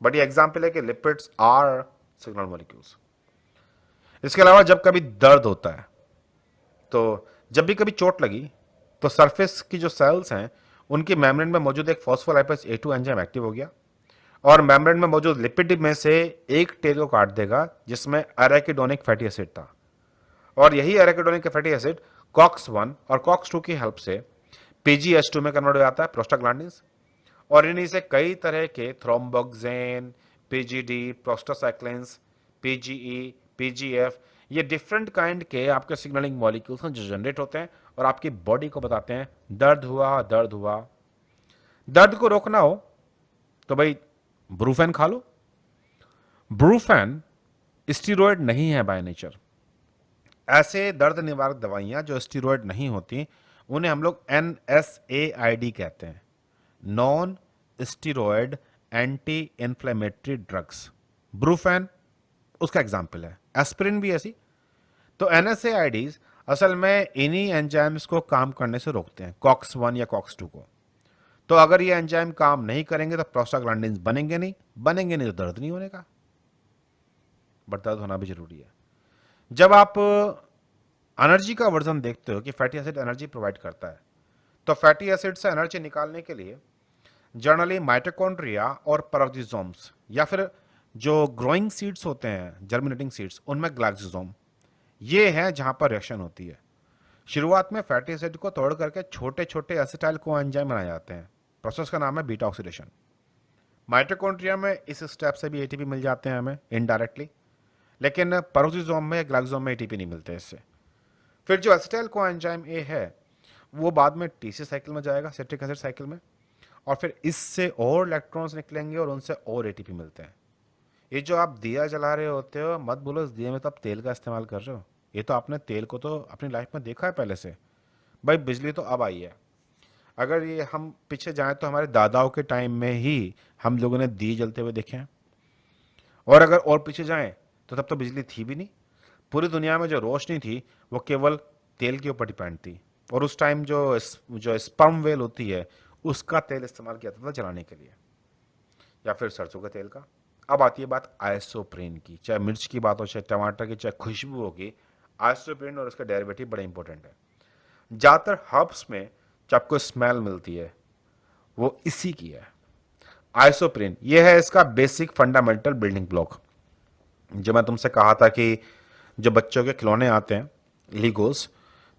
But ये example है कि लिपिड्स आर सिग्नल मॉलिक्यूल्स। इसके अलावा जब कभी दर्द होता है, तो जब भी कभी चोट लगी, तो सरफेस की जो सेल्स हैं उनकी मेम्ब्रेन में मौजूद एक फॉस्फोलाइपेज A2 एंजाइम एक्टिव हो गया और मेम्ब्रेन में मौजूद लिपिड में से एक टेल को काट देगा जिसमें अरेकिडोनिक फैटी एसिड था। और यही एरेकिडोनिक फैटी एसिड कॉक्स 1 और कॉक्स 2 की हेल्प से PGH2 में कन्वर्ट हो जाता है, प्रोस्टाग्लैंडिन्स। और इन्हीं से कई तरह के थ्रोम्बोक्सेन, PGD, प्रोस्टासाइक्लिन्स, PGE, PGF, ये डिफरेंट काइंड के आपके सिग्नलिंग मॉलिक्यूल्स हैं जो जनरेट होते हैं और आपकी बॉडी को बताते हैं दर्द हुआ, दर्द हुआ। दर्द को रोकना हो तो भाई ब्रूफेन खा लो। ब्रूफेन स्टीरॉयड नहीं है बाय नेचर। ऐसे दर्द निवारक दवाइयां जो स्टीरॉयड नहीं होती उन्हें हम लोग NSAID कहते हैं, non steroid anti inflammatory drugs. Brufen उसका एग्जाम्पल है, एस्पिरिन भी ऐसी। तो NSAIDs असल में इन्हीं एंजाइम्स को काम करने से रोकते हैं, कॉक्स 1 या कॉक्स 2 को। तो अगर ये एंजाइम काम नहीं करेंगे तो प्रोस्टाग्लैंडिन्स बनेंगे नहीं तो दर्द नहीं होने का। बट दर्द होना भी जरूरी है। जब आप एनर्जी का वर्जन देखते हो कि फैटी एसिड एनर्जी प्रोवाइड करता है, तो फैटी एसिड से एनर्जी निकालने के लिए जनरली माइटोकॉन्ड्रिया और पेरोक्सिसोम्स या फिर जो ग्रोइंग सीड्स होते हैं, जर्मिनेटिंग सीड्स, उनमें ग्लाइकोसोम, ये है जहां पर रिएक्शन होती है। शुरुआत में फैटी एसिड को तोड़ करके छोटे छोटे एसिटाइल को एंजाइम बनाए जाते हैं। प्रोसेस का नाम है बीटा ऑक्सीडेशन। माइटोकॉन्ड्रिया में इस स्टेप से भी एटीपी मिल जाते हैं हमें इनडायरेक्टली, लेकिन पेरोक्सिसोम में या ग्लाइकोसोम में एटीपी नहीं मिलते इससे। फिर जो एसिटाइल को एंजाइम ए है वो बाद में टीसी साइकिल में जाएगा, सिट्रिक एसिड साइकिल में, और फिर इससे और इलेक्ट्रॉन्स निकलेंगे और उनसे और एटीपी मिलते हैं। ये जो आप दिया जला रहे होते हो, मत बोलो इस दिए में तो आप तेल का इस्तेमाल कर रहे हो। ये तो आपने तेल को तो अपनी लाइफ में देखा है पहले से। भाई बिजली तो अब आई है। अगर ये हम पीछे जाएं तो हमारे दादाओं के टाइम में ही हम लोगों ने दिए जलते हुए देखे हैं। और अगर और पीछे जाएं तो तब तो बिजली थी भी नहीं। पूरी दुनिया में जो रोशनी थी वो केवल तेल के ऊपर डिपेंड थी। और उस टाइम जो स्पर्म वेल होती है उसका तेल इस्तेमाल किया जाता था जलाने के लिए, या फिर सरसों के तेल का। अब आती है बात आइसोप्रीन की। चाहे मिर्च की बात हो, चाहे टमाटर की, चाहे खुशबू होगी, आइसोप्रीन और उसका डेरिवेटिव बड़ा इंपॉर्टेंट है। ज़्यादातर हर्ब्स में जो आपको स्मेल मिलती है वो इसी की है। आइसोप्रीन ये है इसका बेसिक फंडामेंटल बिल्डिंग ब्लॉक। जो मैं तुमसे कहा था कि जो बच्चों के खिलौने आते हैं लीगोस,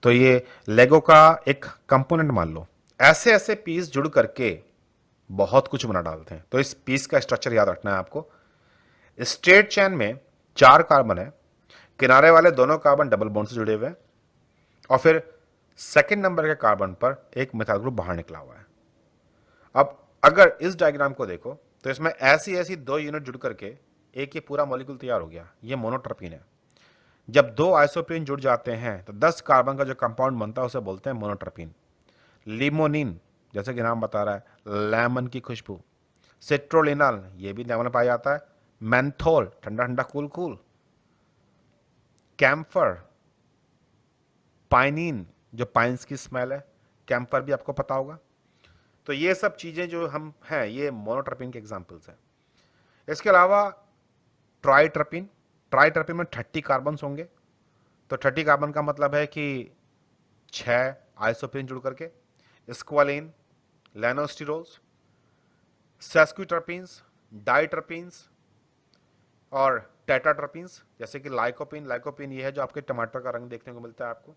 तो ये लेगो का एक कंपोनेंट मान लो। ऐसे ऐसे पीस जुड़ करके बहुत कुछ बना डालते हैं। तो इस पीस का स्ट्रक्चर याद रखना है आपको। स्ट्रेट चेन में 4 कार्बन है, किनारे वाले दोनों कार्बन डबल बॉन्ड से जुड़े हुए हैं, और फिर सेकंड नंबर के कार्बन पर एक मिथाइल ग्रुप बाहर निकला हुआ है। अब अगर इस डायग्राम को देखो तो इसमें ऐसी ऐसी 2 यूनिट जुड़ करके एक ये पूरा मॉलिक्यूल तैयार हो गया। ये मोनोट्रपीन है। जब 2 आइसोप्रीन जुड़ जाते हैं तो 10 कार्बन का जो कंपाउंड बनता है उसे बोलते हैं मोनोट्रपीन। लिमोनिन जैसे कि नाम बता रहा है, लेमन की खुशबू। सिट्रोलिनल ये भी लेमन में पाया जाता है। मेंथोल ठंडा ठंडा कूल कूल। कैम्फर, पाइनिन जो पाइन्स की स्मेल है, कैम्फर भी आपको पता होगा। तो ये सब चीजें जो हम हैं ये मोनोट्रपीन के एग्जांपल्स हैं। इसके अलावा ट्राइट्रपीन, ट्राइट्रपीन में 30 कार्बन होंगे। तो 30 कार्बन का मतलब है कि 6 आइसोप्रीन जुड़ करके। स्क्वालिन, लेनोस्टिरोल्स, सेस्क्विटरपीन्स, डाइट्रपीन्स और टेट्राट्रपीन्स जैसे कि लाइकोपिन। लाइकोपिन ये है जो आपके टमाटर का रंग देखने को मिलता है आपको।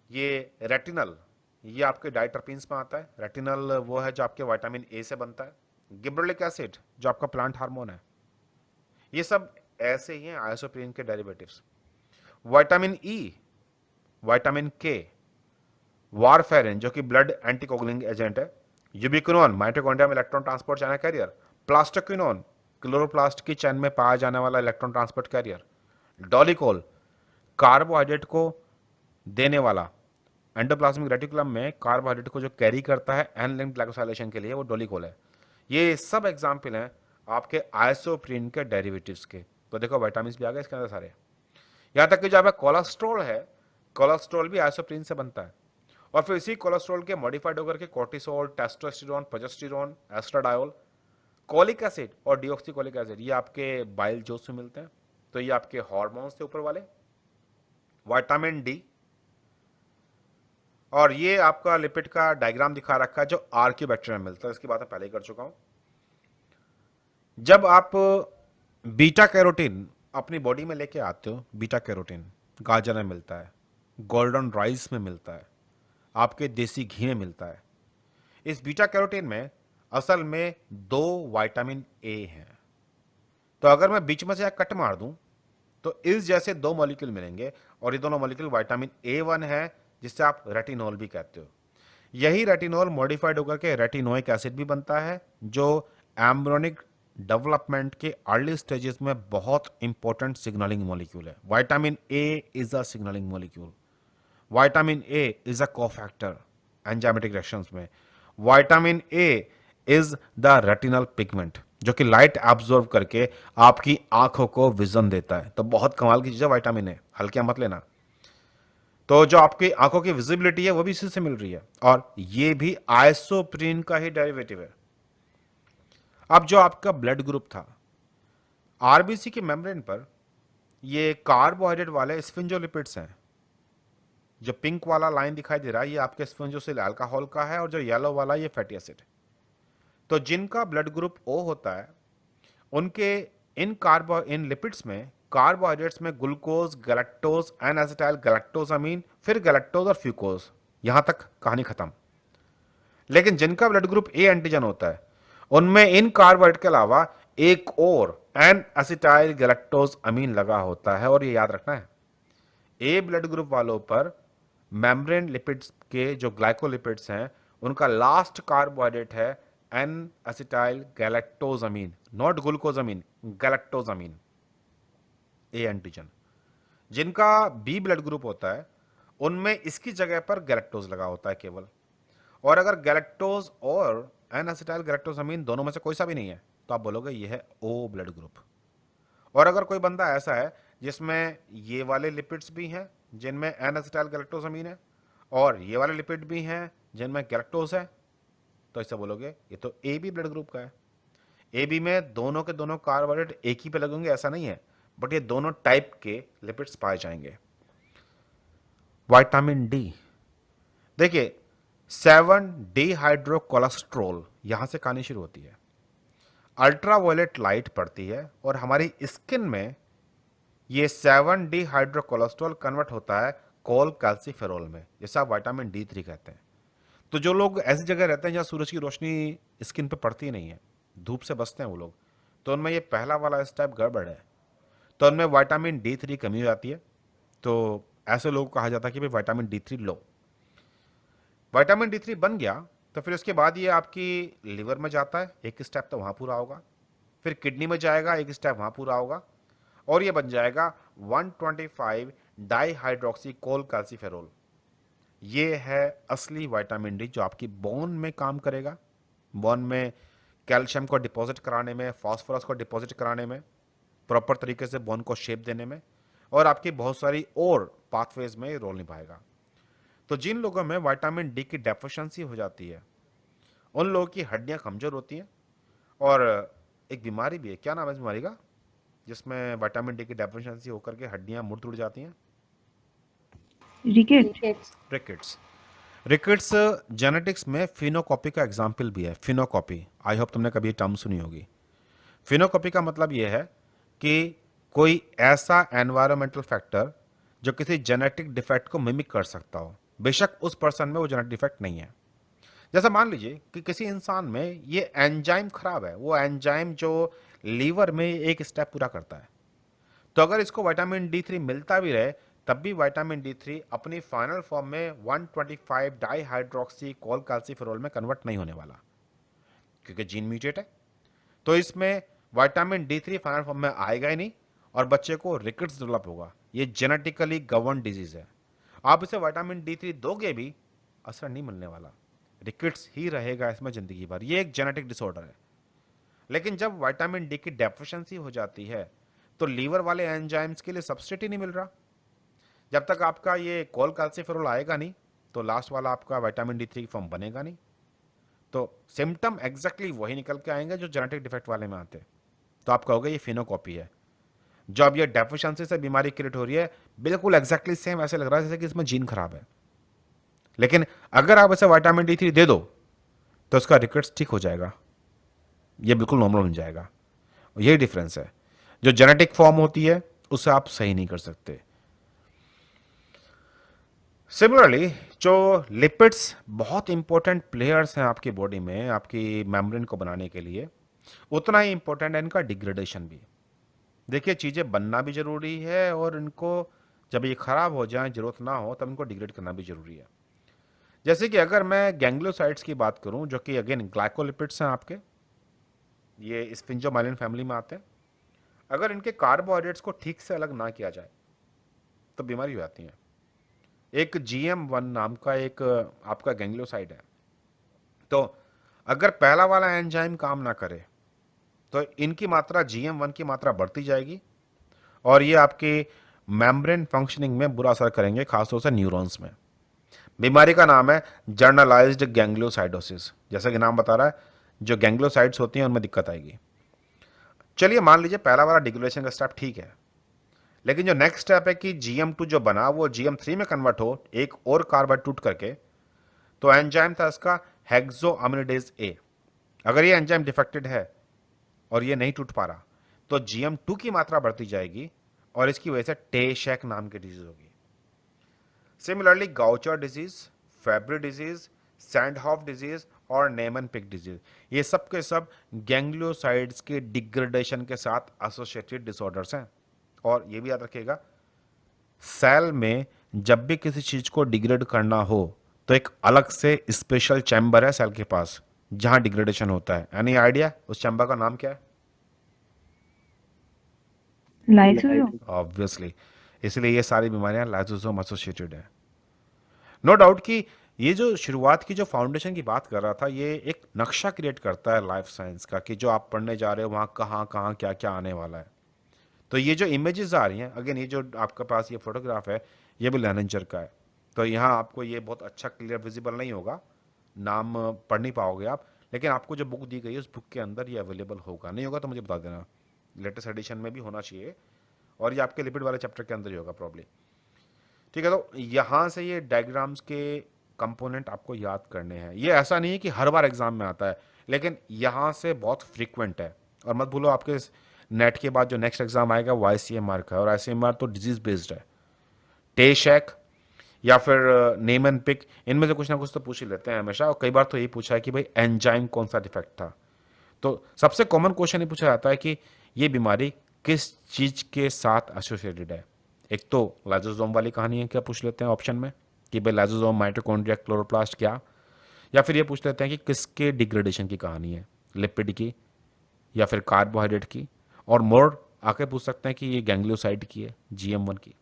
ये रेटिनल ये आपके डाइट्रपीन्स में आता है। रेटिनल वो है जो आपके विटामिन ए से बनता है। गिबरेलिक एसिड जो आपका प्लांट हार्मोन है। ये सब ऐसे ही हैं आइसोप्रीन के derivatives. Vitamin E, vitamin K, warfarin जो कि ब्लड एंटीकोगुलेटिंग एजेंट है। यूबिक्विनोन माइटोकॉन्ड्रिया में electron transport channel carrier. Plastoquinone chloroplast की चैन में पाया जाने वाला electron transport carrier. Dolichol carbohydrate को देने वाला, एंडोप्लाज्मिक रेटिकुलम में कार्बोहाइड्रेट को जो कैरी करता है एन लिंक्ड ग्लाइकोसाइलेशन के लिए, वो डोलिकोल है। ये सब एग्जाम्पल हैं आपके आइसोप्रीन के डेरिवेटिव्स के। तो देखो विटामिन भी आ गए इसके अंदर सारे। यहां तक कि जो आपका कोलेस्ट्रॉल है, कोलेस्ट्रॉल भी आइसोप्रीन से बनता है। और फिर इसी कोलेस्ट्रॉल के मॉडिफाइड होकर के cortisol, testosterone, progesterone, estradiol, colic acid और डिऑक्सीकोलिक एसिड ये आपके बाइल जूस में मिलते हैं, तो ये आपके हॉर्मोन्स थे ऊपर वाले। विटामिन डी, और ये आपका लिपिड का डायग्राम दिखा रखा है जो आर्कियोबैक्टर में मिलता है, इसकी बात मैं पहले ही कर चुका हूं। जब आप बीटा कैरोटीन अपनी बॉडी में लेके आते हो, बीटा कैरोटीन गाजर में मिलता है, गोल्डन राइस में मिलता है, आपके देसी घी में मिलता है। इस बीटा कैरोटीन में असल में 2 विटामिन ए हैं। तो अगर मैं बीच में से कट मार दूं तो इस जैसे 2 मॉलिक्यूल मिलेंगे, और ये दोनों मॉलिक्यूल विटामिन ए1 है, जिससे आप रेटिनॉल भी कहते हो। यही रेटिनॉल मॉडिफाइड होकर के रेटिनोइक एसिड भी बनता है, जो एम्ब्रियोनिक डेवलपमेंट के अर्ली स्टेजेस में बहुत इंपॉर्टेंट सिग्नलिंग मॉलिक्यूल है। Vitamin A is a signalling molecule. Vitamin A is a cofactor enzymatic reactions में। Vitamin A is the retinal pigment, जो कि लाइट एब्जॉर्ब करके आपकी आंखों को विजन देता है। तो बहुत कमाल की चीज है विटामिन ए, हल्के मत लेना। तो जो आपकी आंखों की विजिबिलिटी है वो भी इसी से मिल रही है, और ये भी आइसोप्रीन का ही डेरिवेटिव है। अब जो आपका ब्लड ग्रुप था, आरबीसी की मेम्ब्रेन पर ये कार्बोहाइड्रेट वाले स्फिंजोलिपिड्स हैं। जो पिंक वाला लाइन दिखाई दे रहा है ये आपके स्फिंजोसिल अल्कोहल का है, और जो येलो वाला ये फैटी एसिड। तो जिनका ब्लड ग्रुप ओ होता है उनके इन लिपिड्स में कार्बोहाइड्रेट्स में ग्लूकोज, गैलेक्टोज, एन एसिटाइल गैलेक्टोजामीन, फिर गैलेक्टोज और फ्यूकोज, यहां तक कहानी खत्म। लेकिन जिनका ब्लड ग्रुप ए एंटीजन होता है उनमें इन कार्बोहाइड्रेट के अलावा एक और एन एसिटाइल गैलेक्टोज अमीन लगा होता है, और ये याद रखना है। ए ब्लड ग्रुप वालों पर मेम्ब्रेन लिपिड्स के जो ग्लाइकोलिपिड्स हैं उनका लास्ट कार्बोहाइड्रेट है N acetyl galactosamine, not glucosamine, galactosamine, A antigen. जिनका बी ब्लड ग्रुप होता है उनमें इसकी जगह पर गैलेक्टोज लगा होता है केवल। और अगर गैलेक्टोज और एन एसिटाइल गैलेक्टोजामीन दोनों में से कोई सा भी नहीं है तो आप बोलोगे यह है ओ ब्लड ग्रुप। और अगर कोई बंदा ऐसा है जिसमें ये वाले लिपिड्स भी हैं जिनमें एन एसिटाइल गैलेक्टोजामीन है, और ये वाले लिपिड भी हैं जिनमें गैलेक्टोज है, तो ऐसा बोलोगे ये तो ए बी ब्लड ग्रुप का है। ए बी में दोनों के दोनों कार्बोहाइड्रेट एक ही पे लगेंगे ऐसा नहीं है, बट ये दोनों टाइप के लिपिड्स पाए जाएंगे। विटामिन डी, देखिए 7 डिहाइड्रो कोलेस्ट्रॉल यहां से कहानी शुरू होती है। अल्ट्रावायलेट लाइट पड़ती है और हमारी स्किन में ये 7 डिहाइड्रो कोलेस्ट्रॉल कन्वर्ट होता है कोल कैल्सीफेरोल में, जैसा विटामिन डी3 कहते हैं। तो जो लोग ऐसी जगह रहते हैं जहां सूरज की रोशनी स्किन पे पड़ती नहीं है, धूप से बचते हैं वो लोग, तो उनमें ये पहला वाला स्टेप गड़बड़ है। तो उनमें विटामिन डी3 कमी हो जाती है। तो ऐसे लोगों को कहा जाता है कि भाई विटामिन डी3 लो। विटामिन डी3 बन गया तो फिर उसके बाद ये आपकी लिवर में जाता है, एक स्टेप तो वहां पूरा होगा, फिर किडनी में जाएगा, एक स्टेप वहां पूरा होगा, और ये बन जाएगा 125 डाईहाइड्रोक्सी कोल कैल्सीफेरोल। ये है असली विटामिन डी जो आपकी बोन में काम करेगा, बोन में कैल्शियम को डिपॉजिट कराने में, फास्फोरस को डिपॉजिट कराने में, प्रॉपर तरीके से बोन को शेप देने में, और आपकी बहुत सारी और पाथवेज में रोल निभाएगा। तो जिन लोगों में विटामिन डी की डेफिशिएंसी हो जाती है उन लोगों की हड्डियां कमजोर होती हैं, और एक बीमारी भी है, क्या नाम है इस बीमारी का, जिसमें विटामिन डी की डेफिशिएंसी होकर के हड्डियां मुड़ तुड़ जाती हैं? रिकेट। रिकेट्स। रिकेट्स जेनेटिक्स में फिनोकॉपी का एग्जाम्पल भी है। फिनोकॉपी, आई होप तुमने कभी टर्म सुनी होगी। फिनोकॉपी का मतलब यह है कि कोई ऐसा एनवायरमेंटल फैक्टर जो किसी जेनेटिक डिफेक्ट को मिमिक कर सकता हो, बेशक उस पर्सन में वो जेनेटिक डिफेक्ट नहीं है। जैसा मान लीजिए कि किसी इंसान में ये एंजाइम खराब है, वो एंजाइम जो लीवर में एक स्टेप पूरा करता है, तो अगर इसको विटामिन डी3 मिलता भी रहे तब भी विटामिन डी3 अपनी फाइनल फॉर्म में 125 डाईहाइड्रोक्सी कोल कैल्सीफेरोल में कन्वर्ट नहीं होने वाला, क्योंकि जीन म्यूटेट है। तो इसमें विटामिन डी3 फाइनल फॉर्म में आएगा ही नहीं, और बच्चे को रिकेट्स डेवलप होगा। ये जेनेटिकली गवर्न डिजीज है। आप इसे विटामिन डी3 दोगे भी असर नहीं मिलने वाला, रिकेट्स ही रहेगा इसमें जिंदगी भर। ये एक जेनेटिक डिसऑर्डर है। लेकिन जब विटामिन डी की डेफिशिएंसी हो जाती है तो लीवर वाले एंजाइम्स के लिए सबस्ट्रेट ही नहीं मिल रहा। जब तक आपका ये कोल कैल्सीफेरोल आएगा नहीं तो लास्ट वाला आपका विटामिन डी3 की फॉर्म बनेगा नहीं। तो सिम्टम एग्जैक्टली वही निकल के आएंगे जो जेनेटिक डिफेक्ट वाले में आते हैं। तो आप कहोगे ये फिनोकॉपी है। जो अब ये डेफिशिएंसी से बीमारी क्रिएट हो रही है, बिल्कुल एग्जैक्टली सेम ऐसे लग रहा है जैसे कि इसमें जीन खराब है। लेकिन अगर आप इसे विटामिन D3 दे दो तो उसका रिकेट्स ठीक हो जाएगा, ये बिल्कुल नॉर्मल बन जाएगा। यही डिफरेंस है। जो जेनेटिक फॉर्म होती है उसे आप सही नहीं कर सकते। सिमिलरली जो लिपिड्स बहुत इंपॉर्टेंट प्लेयर्स हैं आपकी बॉडी में, आपकी मेम्ब्रेन को बनाने के लिए, उतना ही इंपॉर्टेंट है इनका डिग्रेडेशन भी। देखिए, चीज़ें बनना भी ज़रूरी है और इनको जब ये ख़राब हो जाए, ज़रूरत ना हो, तब इनको डिग्रेड करना भी ज़रूरी है। जैसे कि अगर मैं गैंग्लियोसाइड्स की बात करूं, जो कि अगेन ग्लाइकोलिपिड्स हैं आपके, ये स्फिंजोमाइलिन फैमिली में आते हैं। अगर इनके कार्बोहाइड्रेट्स को ठीक से अलग ना किया जाए तो बीमारी हो जाती है। एक GM1 नाम का एक आपका गैंग्लियोसाइड है, तो अगर पहला वाला एंजाइम काम ना करे तो इनकी मात्रा GM1 की मात्रा बढ़ती जाएगी और ये आपकी मेम्ब्रेन फंक्शनिंग में बुरा असर करेंगे, खासतौर से न्यूरॉन्स में। बीमारी का नाम है जर्नलाइज्ड गैंग्लियोसाइडोसिस। जैसा कि नाम बता रहा है, जो गैंग्लियोसाइड्स होती हैं उनमें दिक्कत आएगी। चलिए मान लीजिए पहला वाला डिग्रेडेशन का स्टेप ठीक है, लेकिन जो नेक्स्ट स्टेप है कि GM2 जो बना वो GM3 में कन्वर्ट हो, एक और कार्बाइड टूट करके, तो एंजाइम था इसका हेक्सोअमिनिडेज ए। अगर ये एंजाइम डिफेक्टेड है और ये नहीं टूट पा रहा तो GM2 की मात्रा बढ़ती जाएगी और इसकी वजह से टे शैक नाम की डिजीज होगी। Similarly Gaucher disease, Fabry disease, Sandhoff disease और नेमन पिक डिजीज, ये सब के सब गैंग्लियोसाइड्स के डिग्रेडेशन के साथ एसोसिएटेड डिसऑर्डर्स हैं। और ये भी याद रखिएगा, सेल में जब भी किसी चीज को डिग्रेड करना हो तो एक अलग से स्पेशल चैम्बर है सेल के पास जहां डिग्रेडेशन होता है। एनी आइडिया उस चैम्बर का नाम क्या है? लाइसोसोम। ऑब्वियसली, इसलिए ये सारी बीमारियां लाइसोसोम एसोसिएटेड है। नो डाउट कि ये जो शुरुआत की जो फाउंडेशन की बात कर रहा था, ये एक नक्शा क्रिएट करता है लाइफ साइंस का कि जो आप पढ़ने जा रहे हो वहाँ कहाँ कहाँ क्या क्या आने वाला है। तो ये जो इमेजेस आ रही हैं, अगेन ये जो आपके पास ये फोटोग्राफ है, ये भी लैनेंजर का है। तो यहाँ आपको ये बहुत अच्छा क्लियर विजिबल नहीं होगा, नाम पढ़ नहीं पाओगे आप, लेकिन आपको जो बुक दी गई है उस बुक के अंदर ये अवेलेबल होगा। नहीं होगा तो मुझे बता देना, लेटेस्ट एडिशन में भी होना चाहिए, और ये आपके लिपिड वाले चैप्टर के अंदर ही होगा प्रॉब्ली। ठीक है, तो यहाँ से ये डायग्राम्स के कंपोनेंट आपको याद करने हैं। ये ऐसा नहीं है कि हर बार एग्जाम में आता है, लेकिन यहाँ से बहुत फ्रीक्वेंट है। और मत भूलो, आपके नेट के बाद जो नेक्स्ट एग्जाम आएगा वो ICMR का है, और ICMR तो डिजीज बेस्ड है। टे शैक या फिर नेम एंड पिक, इनमें से कुछ ना कुछ तो पूछ ही लेते हैं हमेशा। और कई बार तो यही पूछा है कि भाई एंजाइम कौन सा डिफेक्ट था। तो सबसे कॉमन क्वेश्चन ये पूछा जाता है कि ये बीमारी किस चीज के साथ एसोसिएटेड है। एक तो लाइसोसोम वाली कहानी है, क्या पूछ लेते हैं ऑप्शन में कि भाई लाइसोसोम, माइटोकॉन्ड्रिया, क्लोरोप्लास्ट क्या, या फिर ये पूछ लेते हैं कि किसके डिग्रेडेशन की कहानी है, लिपिड की या फिर कार्बोहाइड्रेट की, और मोर आके पूछ सकते हैं कि ये गैंग्लियोसाइड की है, GM1 की।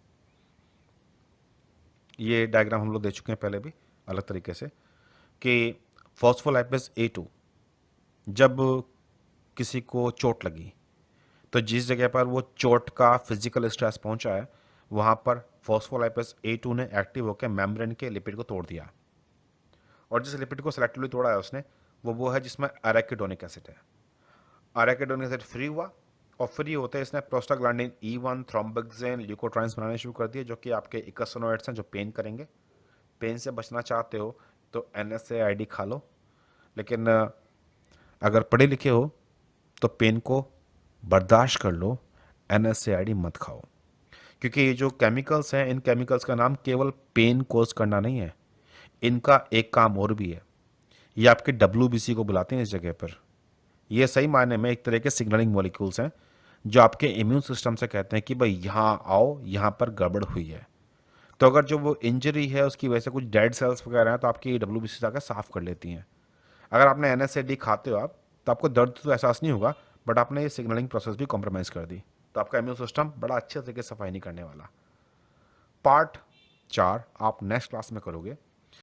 ये डायग्राम हम लोग दे चुके हैं पहले भी अलग तरीके से कि फॉस्फोलाइपेज A2 जब किसी को चोट लगी तो जिस जगह पर वो चोट का फिजिकल स्ट्रेस पहुंचा है वहां पर फॉस्फोलाइपेज A2 ने एक्टिव होकर मेम्ब्रेन के लिपिड को तोड़ दिया। और जिस लिपिड को सेलेक्टिवली तोड़ा है उसने, वो है जिसमें एराकिडोनिक एसिड है। एराकिडोनिक एसिड फ्री हुआ, और फ्री होते इसने प्रोस्टाग्लैंडिन E1, थ्रोम्बोक्सिन, ल्यूकोट्राइन्स बनाने शुरू कर दिए, जो कि आपके इकोसोनोइड्स हैं जो पेन करेंगे। पेन से बचना चाहते हो तो NSAID खा लो, लेकिन अगर पढ़े लिखे हो तो पेन को बर्दाश्त कर लो, NSAID मत खाओ। क्योंकि ये जो केमिकल्स हैं, इन केमिकल्स का नाम केवल पेन कोज करना नहीं है, इनका एक काम और भी है। ये आपके WBC को बुलाते हैं इस जगह पर। ये सही मायने में एक तरह के सिग्नलिंग मॉलिक्यूल्स हैं जो आपके इम्यून सिस्टम से कहते हैं कि भाई यहाँ आओ, यहाँ पर गड़बड़ हुई है। तो अगर जो वो इंजरी है उसकी वजह से कुछ डेड सेल्स वगैरह हैं तो आपकी WBC जाकर साफ कर लेती हैं। अगर आपने NSAID खाते हो आप, तो आपको दर्द तो एहसास नहीं होगा, बट आपने ये सिग्नलिंग प्रोसेस भी कॉम्प्रोमाइज़ कर दी, तो आपका इम्यून सिस्टम बड़ा अच्छे तरीके से सफाई नहीं करने वाला। पार्ट 4 आप नेक्स्ट क्लास में करोगे।